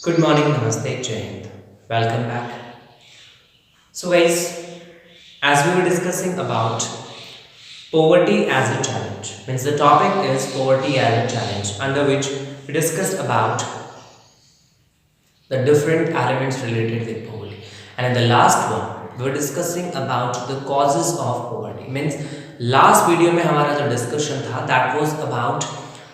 Good morning, Namaste, Jai Hind. Welcome back. So, guys, as we were discussing about poverty as a challenge, means the topic is poverty as a challenge, under which we discussed about the different elements related with poverty. And in the last one, we were discussing about the causes of poverty. Means last video में हमारा जो discussion था that was about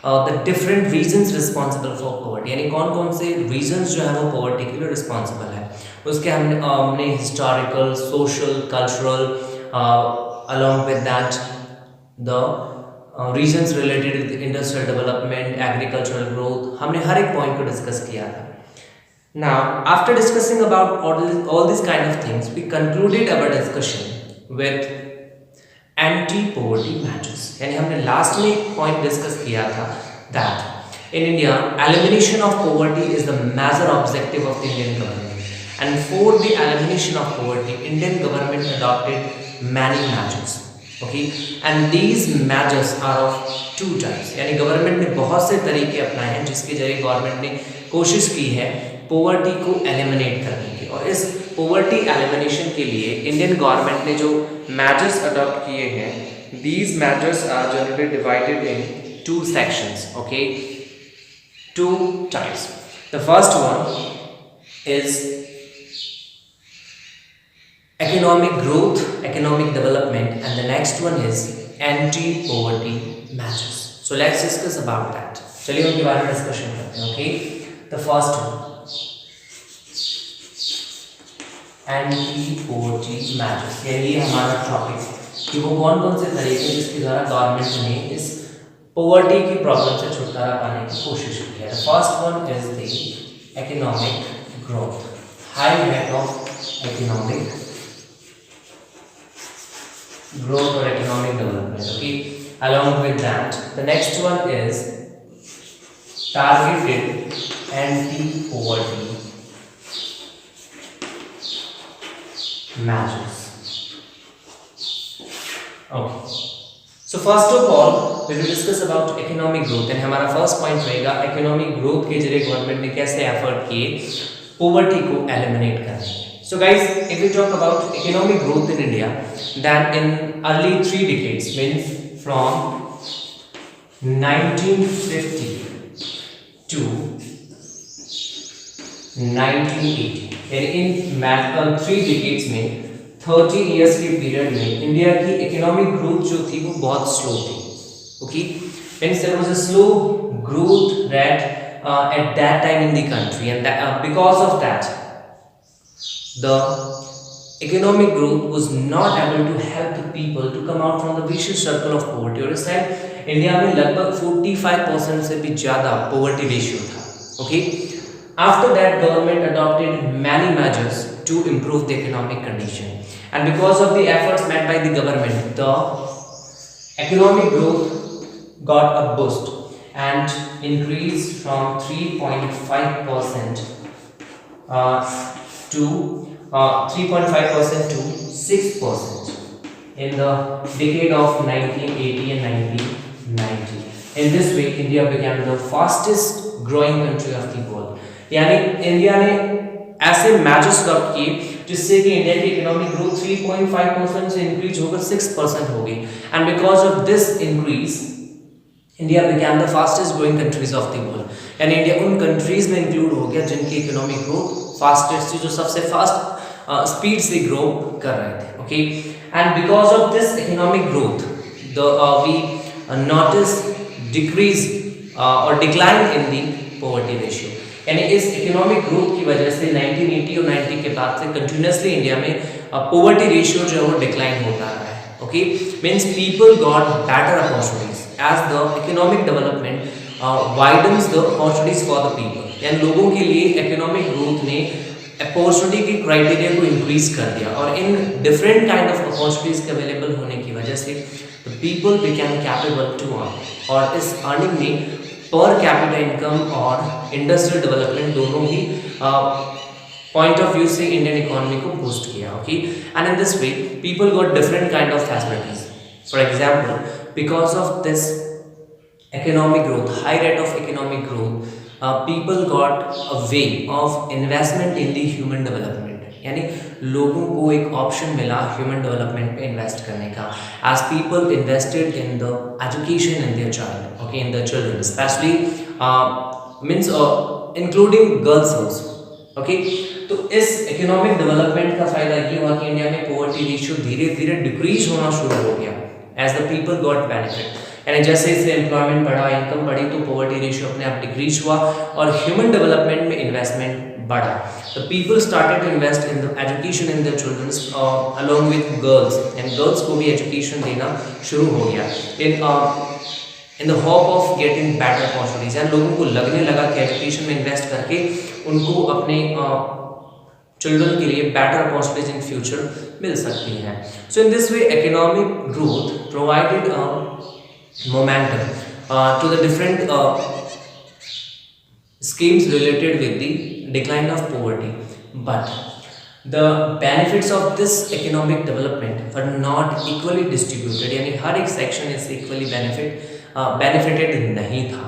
the different reasons responsible for poverty. यानी कौन कौन से reasons जो है वो poverty के लिए responsible है. उसके हमने historical, social, cultural, along with that the reasons related with industrial development, agricultural growth, हमने हर एक point को discuss किया था. Now, after discussing about all these kind of things, we concluded our discussion with anti-poverty measures. यानी हमने last में एक point discuss किया था that in India, elimination of poverty is the major objective of the Indian government. And for the elimination of poverty, Indian government adopted many measures. Okay, and these measures are of two types. यानी government ने बहुत से तरीके अपनाए हैं जिसके जरिए government ने कोशिश की है पोवर्टी को एलिमिनेट करने की. और इस पोवर्टी एलिमिनेशन के लिए इंडियन गवर्नमेंट ने जो मेजर्स अडॉप्ट किए हैं, these measures are generally divided in two sections. Okay, two types. The first one is economic growth, economic development, and the next one is anti-poverty measures. So let's discuss about that. चलिए उनके बारे में discussion करते हैं. Okay, the first one, anti-poverty measures. ये हमारा topic कि वो कौन कौन से तरीके जिसके द्वारा गवर्नमेंट ने इस पोवर्टी की प्रॉब्लम से छुटकारा पाने की कोशिश की है. The first one is the economic growth, high rate of economic growth or economic development. Okay, along with that, the next one is targeted anti-poverty measures. Okay, so first of all we will discuss about economic growth. and हमारा first point रहेगा economic growth के जरिए government ने कैसे effort किए poverty को eliminate करने के. So guys, if we talk about economic growth in India, then in early 3 decades, means from 1950 to 1980, in 3 decades में 30 years के पीरियड में इंडिया की इकोनॉमिक ग्रोथ जो थी वो बहुत स्लो थी. Okay, means there was a slow growth rate at that time in the country, and that, because of that the economic growth was not able to help the people to come out from the vicious circle of poverty. और इस time India में लगभग 45% से भी ज़्यादा poverty ratio था. Okay, after that government adopted many measures to improve the economic condition, and because of the efforts made by the government, the economic growth got a boost and increased from 3.5% to 3.5% to 6% in the decade of 1980 and 1990. In this way, India became the fastest growing country of the world. यानी India ने ऐसे measures adopt किए जिससे कि India की economic growth 3.5% से increase होकर 6% हो गई. And because of this increase, India became the fastest growing countries of the world. यानी इंडिया उन कंट्रीज में इंक्लूड हो गया जिनकी इकोनॉमिक ग्रोथ फास्टेस्ट थी, जो सबसे फास्ट स्पीड से ग्रो कर रहे थे. Okay, and because of this economic growth we notice decrease और decline in the poverty ratio. यानी इस इकोनॉमिक ग्रोथ की वजह से 1980 और 90 के बाद से कंटिन्यूसली इंडिया में पॉवर्टी रेशियो जो है वो डिक्लाइन होता रहा है. Okay, means people got better opportunities as the economic development widens the opportunities for the people. यानी लोगों के लिए इकोनॉमिक ग्रोथ ने अपॉर्चुनिटी की क्राइटेरिया को इंक्रीज कर दिया, और इन डिफरेंट काइंड ऑफ अपॉर्चुनिटीज के अवेलेबल होने की वजह से the people became capable to earn. और इस अर्निंग ने पर कैपिटा इनकम और इंडस्ट्रियल डेवलपमेंट दोनों ही पॉइंट ऑफ व्यू से इंडियन इकोनॉमी को बूस्ट किया. Okay, and in this way people got different kind of facilities. For example, because of this economic growth, high rate of economic growth, people got a way of investment in the human development, यानी लोगों को एक option मिला human development पे invest करने का, as people invested in the education in their child, okay, in the children specially means including girls also, okay. तो इस इकोनॉमिक डेवलपमेंट का फायदा ये हुआ कि इंडिया में पॉवर्टी रेशियो धीरे धीरे डिक्रीज होना शुरू हो गया as the people got benefit, यानी जैसे जैसे एम्प्लॉयमेंट बढ़ा, इनकम बढ़ी, तो पॉवर्टी रेशियो अपने आप डिक्रीज हुआ और ह्यूमन डेवलपमेंट में इन्वेस्टमेंट बढ़ा। The people started to invest in the education in their children along with girls, and girls को भी education देना शुरू हो गया in the hope of getting better opportunities, and लोगों को लगने लगा कि education में invest करके उनको अपने चिल्ड्रन के लिए better opportunities in future मिल सकती हैं। So in this way economic growth provided momentum to the different schemes related with the decline of poverty, but the benefits of this economic development were not equally distributed, यानी हर एक section इससे equally benefited नहीं था।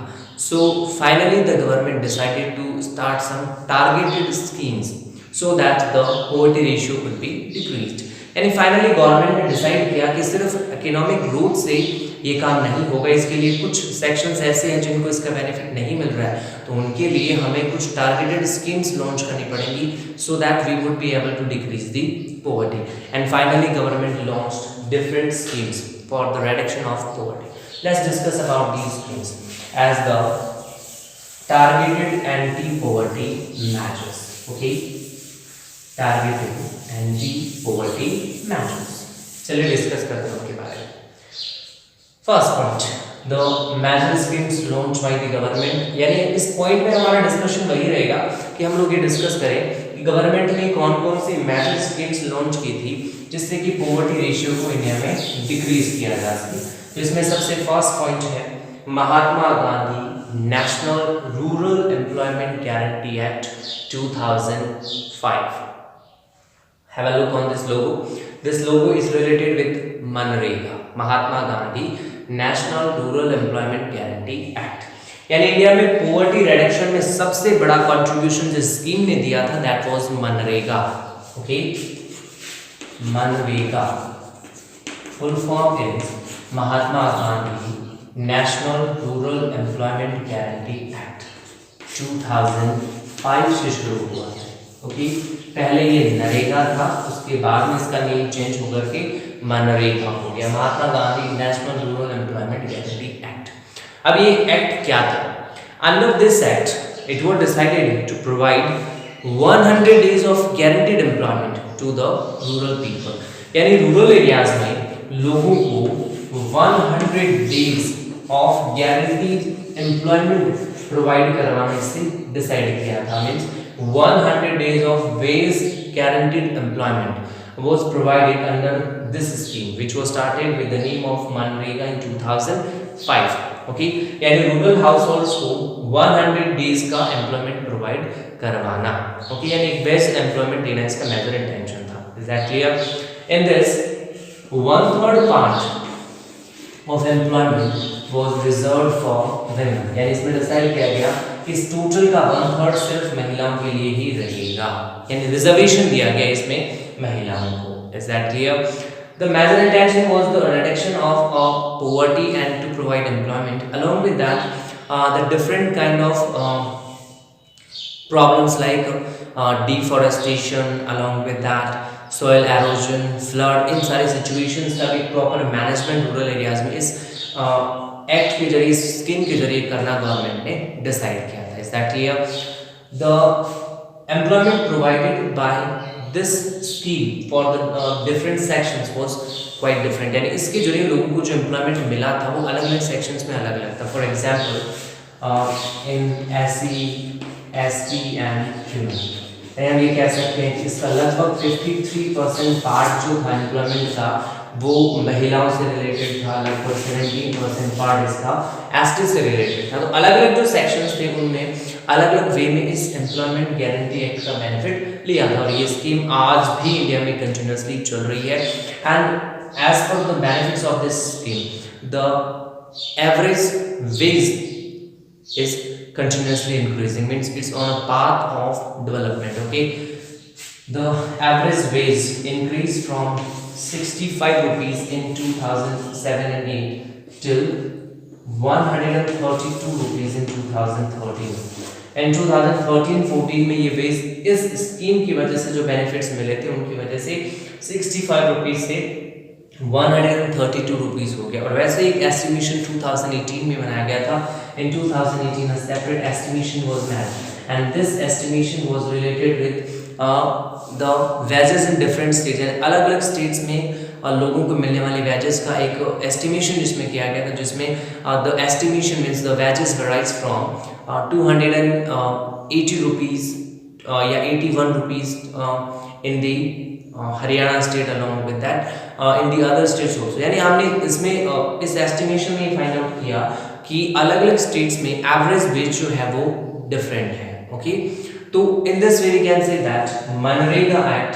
So finally the government decided to start some targeted schemes so that the poverty ratio could be decreased, यानी finally government ने decide किया कि सिर्फ इकोनॉमिक ग्रोथ से ये काम नहीं होगा, इसके लिए कुछ सेक्शंस ऐसे हैं जिनको इसका बेनिफिट नहीं मिल रहा है, तो उनके लिए हमें कुछ टारगेटेड स्कीम्स लॉन्च करनी पड़ेंगी so that we would be able to decrease the poverty, and finally government launched different schemes for the reduction of poverty. Let's discuss about these schemes as the targeted anti poverty measures, okay, targeted anti poverty measures. चलिए discuss करते हैं उनके बारे में। First point, the major schemes launch by the government, यानी इस point में हमारा डिस्कशन वही रहेगा कि हम लोग ये डिस्कस करें कि गवर्नमेंट ने कौन कौन सी मेजर स्कीम्स लॉन्च की थी जिससे कि पॉवर्टी रेशियो को इंडिया में डिक्रीज किया जा सके। तो इसमें सबसे फर्स्ट पॉइंट है Mahatma Gandhi national rural employment guarantee act 2005। Have a look on this logo. This logo is related with MNREGA, Mahatma Gandhi national rural employment guarantee act, यानी इंडिया में पॉवर्टी रिडक्शन में सबसे बड़ा कंट्रीब्यूशन जिस स्कीम ने दिया था that was MNREGA, okay. MNREGA full form is Mahatma Gandhi national rural employment guarantee act 2005 से शुरू हुआ है, ओके। पहले ये नरेगा था, उसके बाद में इसका नेम चेंज होकर के मनरेगा हो गया, Mahatma Gandhi national rural employment guarantee act. अब ये एक्ट क्या था? Under this act it was decided to provide 100 days of guaranteed employment to the rural people, यानी रूरल एरियाज में लोगों को 100 days of guaranteed employment provide करवाने से डिसाइड किया था। Means 100 days of base guaranteed employment was provided under this scheme which was started with the name of MNREGA in 2005, okay, यानी rural households को 100 डेज का एम्प्लॉयमेंट प्रोवाइड करवाना, okay, यानी एक बेस्ट एम्प्लॉयमेंट देना इसका मेजर इंटेंशन था। Is that clear? In this 1/3 part of employment was reserved for women, यानी इसमें डिसाइड किया गया कि इस टोटल का 1/3 सिर्फ महिलाओं के लिए ही रहेगा, यानी रिजर्वेशन दिया गया इसमें महिलाओं को। Is that clear? The major intention was the reduction of poverty and to provide employment. Along with that, the different kind of problems like deforestation, along with that soil erosion, flood, इन सारी situations का भी proper management rural areas में इस act के जरिए, scheme के जरिए करना गवर्नमेंट ने डिसाइड किया था। Is that clear? The employment provided by this scheme for the different sections was quite different, यानी इसके जरिए लोगों को जो एम्प्लॉयमेंट मिला था वो अलग अलग सेक्शंस में अलग अलग था। For example in SC, ST and human, हम ये कह सकते हैं कि इसका लगभग 53% पार्ट जो था एम्प्लॉयमेंट का वो महिलाओं से रिलेटेड था, लगभग 17% पार्ट इसका एसटी से रिलेटेड था। तो अलग अलग जो सेक्शंस थे उनमें अलग अलग वे में इस एम्प्लॉयमेंट गारंटी एक्ट का बेनिफिट लिया था, और ये स्कीम आज भी इंडिया में कंटिन्यूअसली चल रही है। And as per the benefits of this scheme, the average wage is continuously increasing, means it's on a path of development. Okay, the average wage increased from 65 rupees in 2007 and 8 till 132 rupees in 2013. And 2013-14 में ये veg इस scheme की वजह से जो benefits मिले थे उनकी वजह से 65 रुपीज से 132 रुपीज हो गया। और वैसे एक एस्टिमेशन 2018 में बनाया गया था। इन 2018 a separate estimation was made and this estimation was related with the wages in different states, अलग अलग स्टेट्स में लोगों को मिलने वाली वेजेस का एक एस्टिमेशन जिसमें किया गया था, जिसमें the estimation means the wages varies from 280 rupees या 81 rupees in the Haryana state along with that in the other states also. यानी हमने इसमें इस एस्टिमेशन में फाइंड आउट किया कि अलग अलग स्टेट्स में एवरेज वेज जो है वो डिफरेंट है। ओके, तो in this way we can say that मनरेगा act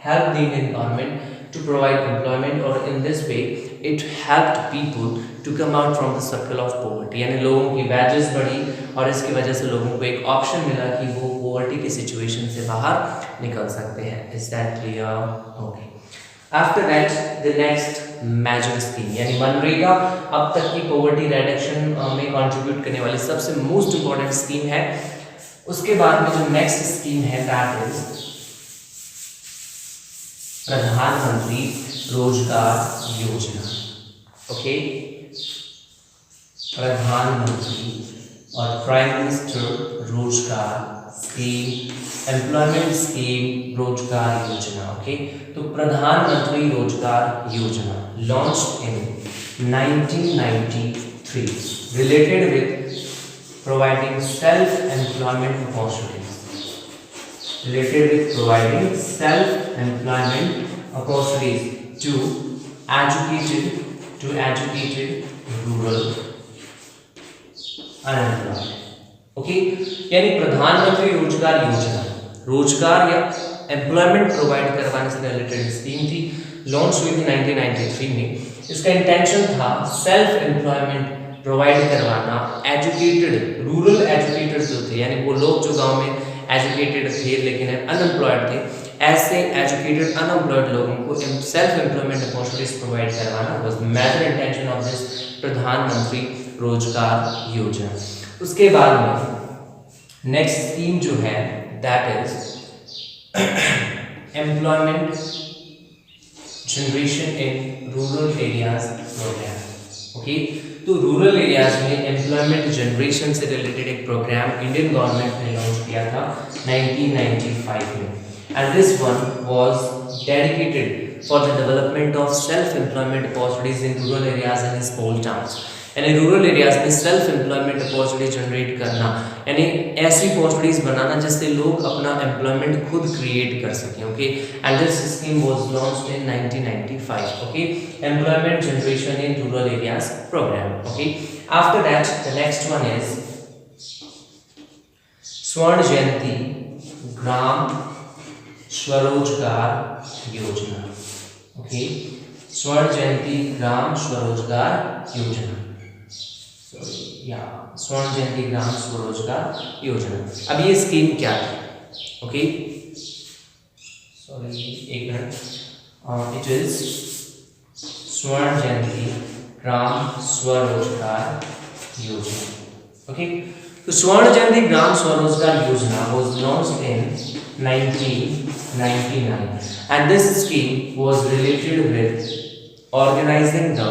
help the Indian government to provide employment, or in this way it helped people to come out from the circle of poverty। यानी लोगों की wages बढ़ी और इसकी वजह से लोगों को एक ऑप्शन मिला कि वो poverty की situation से बाहर निकल सकते हैं। Is that clear? Okay. After that the next major scheme यानी मनरेगा अब तक की poverty reduction में contribute करने वाली सबसे most important scheme है। उसके बाद में जो next scheme है that is प्रधानमंत्री रोजगार योजना। ओके, प्रधानमंत्री और प्राइम मिनिस्टर रोजगार स्कीम, एम्प्लॉयमेंट स्कीम, रोजगार योजना। ओके, तो प्रधानमंत्री रोजगार योजना launched in 1993 related with providing self employment opportunities, related with providing self-employment opportunities to educated rural unemployed। Okay, यानी प्रधानमंत्री रोजगार योजना रोजगार या एम्प्लॉयमेंट प्रोवाइड करवाने से रिलेटेड स्कीम थी, लॉन्च हुई थी 1993 में। इसका इंटेंशन था सेल्फ एम्प्लॉयमेंट प्रोवाइड करवाना एजुकेटेड रूरल एजुकेटेड जो थे, यानी वो लोग जो गांव में एजुकेटेड थे लेकिन अनएम्प्लॉयड थे, ऐसे एजुकेटेड अनएम्प्लॉयड लोगों को सेल्फ एम्प्लॉयमेंट अपॉर्चुनिटीज प्रोवाइड करवाना was the major intention of this Pradhan Mantri Rozgar योजना। उसके बाद में नेक्स्ट स्कीम जो है that is employment generation in rural areas program. Okay, तो रूरल एरियाज में एम्प्लॉयमेंट जनरेशन से रिलेटेड एक प्रोग्राम इंडियन गवर्नमेंट ने लॉन्च किया था 1995 में, and this one was dedicated for the development of self employment opportunities in rural areas and small towns. यानी rural areas में सेल्फ एम्प्लॉयमेंट अपॉर्चुनिटी जनरेट करना, यानी ऐसी अपॉर्चुनिटीज बनाना जिससे लोग अपना एम्प्लॉयमेंट खुद क्रिएट कर सकें। Okay, and this scheme was launched in 1995। Okay, employment generation in rural areas program. Okay, after that the next one is Swarna Jayanti ग्राम स्वरोजगार योजना। ओके, स्वर्ण जयंती ग्राम स्वरोजगार योजना, स्वर्ण जयंती ग्राम स्वरोजगार योजना। अब ये स्कीम क्या है? ओके, सॉरी एक minute, it is Swarna Jayanti ग्राम स्वरोजगार योजना। ओके, तो स्वर्ण जयंती ग्राम स्वरोजगार योजना was launched in 1999 and this scheme was related with organizing the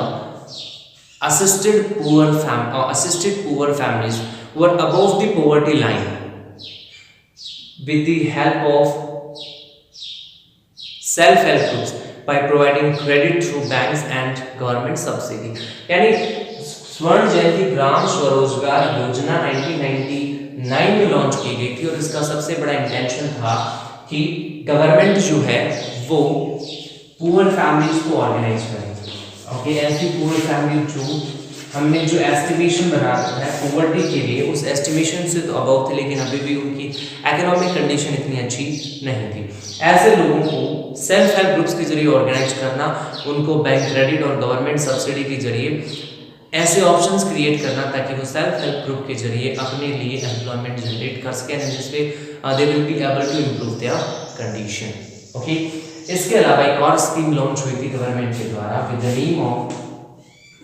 assisted poor families who are above the poverty line with the help of self-help groups by providing credit through banks and government subsidy। यानी स्वर्ण जयंती ग्राम स्वरोजगार योजना 1999 में launch की गई थी और इसका सबसे बड़ा इंटेंशन था कि गवर्नमेंट जो है वो पुअर फैमिलीज को ऑर्गेनाइज करे। ओके, ऐसी पुअर फैमिली जो हमने जो एस्टिमेशन बना रखा है पॉवर्टी के लिए, उस एस्टिमेशन से तो अबव थे लेकिन अभी भी उनकी इकोनॉमिक कंडीशन इतनी अच्छी नहीं थी। ऐसे लोगों को सेल्फ हेल्प ग्रुप्स के जरिए ऑर्गेनाइज करना, उनको बैंक क्रेडिट और गवर्नमेंट सब्सिडी के जरिए ऐसे ऑप्शंस क्रिएट करना ताकि वो सेल्फ हेल्प ग्रुप के जरिए अपने लिए एम्प्लॉयमेंट जनरेट कर सकें एंड जिससे they will be able to improve their condition. Okay, इसके अलावा एक और स्कीम लॉन्च हुई थी गवर्नमेंट के द्वारा विद द नेम ऑफ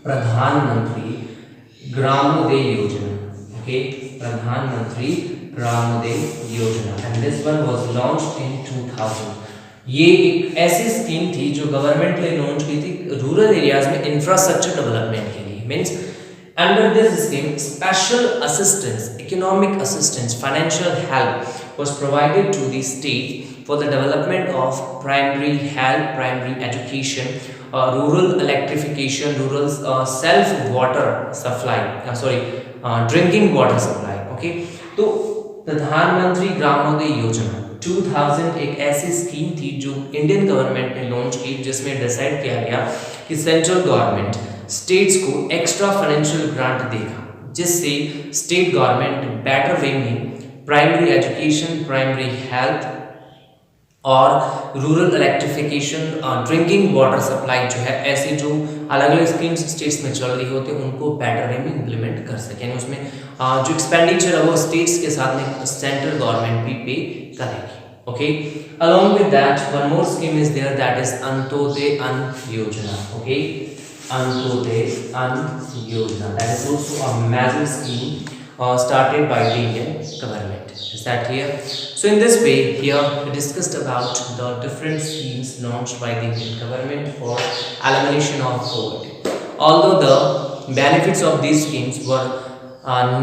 प्रधानमंत्री ग्रामोदय योजना। ओके, प्रधानमंत्री ग्रामोदय योजना and this one was launched इन 2000। ये एक ऐसी स्कीम थी जो गवर्नमेंट ने लॉन्च की थी रूरल एरियाज में इंफ्रास्ट्रक्चर डेवलपमेंट के लिए। Means under this scheme special assistance, economic assistance, financial help was provided to the state for the development of primary health, primary education, rural electrification, rural self water supply, drinking water supply। okay, तो प्रधानमंत्री ग्रामोदय योजना 2000 एक ऐसी scheme थी जो Indian government ने launch की जिसमें डिसाइड किया गया कि सेंट्रल गवर्नमेंट स्टेट्स को एक्स्ट्रा फाइनेंशियल ग्रांट देगा जिससे स्टेट गवर्नमेंट बेटर वे में प्राइमरी एजुकेशन, प्राइमरी हेल्थ और rural electrification, drinking water supply जो है, ऐसी जो अलग अलग स्कीम्स स्टेट्स में चल रही होती हैं उनको बेटर वे में इम्प्लीमेंट कर सकें। उसमें जो एक्सपेंडिचर है वो स्टेट्स के साथ में सेंट्रल गवर्नमेंट भी पे करेगी। Okay, along with that one more scheme is there, that is Antyodaya अन्न योजना। ओके, अंत्योदय अन्न योजना, that is also a major scheme started by the Indian government। Is that clear? So in this way, here we discussed about the different schemes launched by the Indian government for elimination of poverty. Although the benefits of these schemes were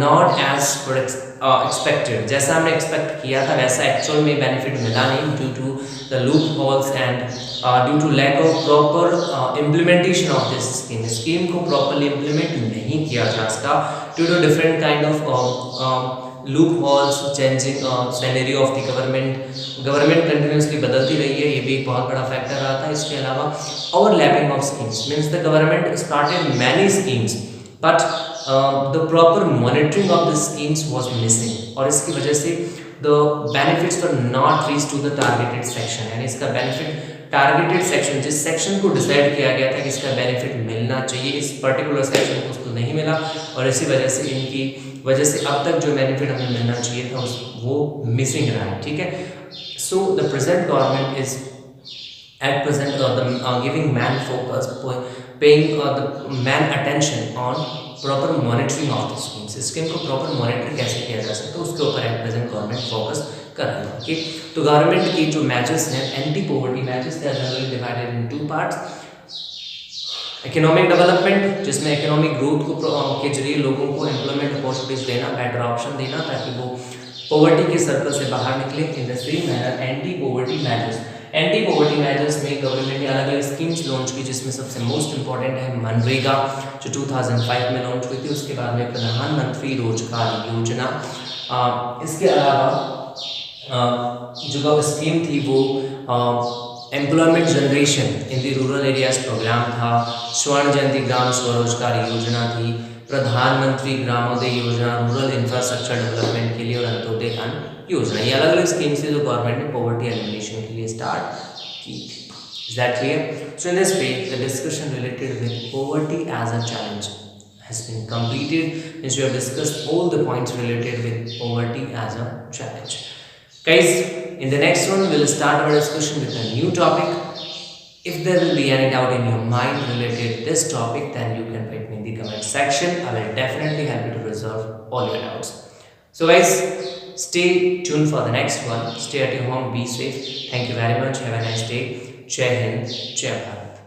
not as expected, जैसा हमने expect किया था वैसा actual में benefit मिला नहीं due to the loopholes and due to lack of proper implementation of this scheme. Scheme को properly implement नहीं किया जा सका due to different kind of loopholes, changing salary of the government continuously बदलती रही है, ये भी एक बहुत बड़ा फैक्टर रहा था। इसके अलावा overlapping of schemes, means the government started many schemes but the proper monitoring of the schemes was missing और इसकी वजह से the benefits were not reach to the targeted section. यानी इसका बेनिफिट टारगेटेड सेक्शन, जिस सेक्शन को decide किया गया था कि इसका बेनिफिट मिलना चाहिए, इस पर्टिकुलर सेक्शन को उसको नहीं मिला और इसी वजह से इनकी वजह से अब तक जो बेनिफिट हमें मिलना चाहिए था वो मिसिंग रहा है। ठीक है, so the present government is at present giving man focus, paying the man attention on proper monitoring of the schemes। Scheme को प्रॉपर मॉनिटर कैसे किया जा सकता है उसके ऊपर एट प्रेजेंट गवर्नमेंट फोकस कर रही है। ओके, तो गवर्नमेंट की जो मैचेस हैं, anti poverty measures, they are generally divided in two parts. Economic development, जिसमें इकोनॉमिक ग्रोथ को के जरिए लोगों को एम्प्लॉयमेंट अपॉर्चुनिटीज देना, बेटर ऑप्शन देना ताकि वो पॉवर्टी के सर्कल से बाहर निकले। In the same manner anti poverty measures, anti poverty measures में गवर्नमेंट ने अलग अलग स्कीम्स लॉन्च की जिसमें सबसे मोस्ट इंपॉर्टेंट है मनरेगा जो 2005 में लॉन्च हुई थी। उसके बाद में प्रधानमंत्री रोजगार योजना। इसके अलावा जो स्कीम थी वो employment generation in the rural areas program था, स्वर्ण जयंती ग्राम स्वरोजगार योजना थी, प्रधानमंत्री ग्रामोदय योजना रूरल इंफ्रास्ट्रक्चर डेवलपमेंट के लिए और अंत्योदय अन्न योजना। ये अलग अलग स्कीम्स है जो गवर्नमेंट ने पॉवर्टी एलिमिनेशन के लिए स्टार्ट की थी। Is that clear? So in this way the discussion related with poverty as a challenge has been completed, as we have discussed all the points related with poverty as a challenge. Guys, in the next one we'll start our discussion with a new topic. If there will be any doubt in your mind related to this topic, then you can write me in the comment section. I will definitely help you to resolve all your doubts. So guys, stay tuned for the next one. Stay at your home, be safe. Thank you very much. Have a nice day. Jai Hind, Jai Bharat.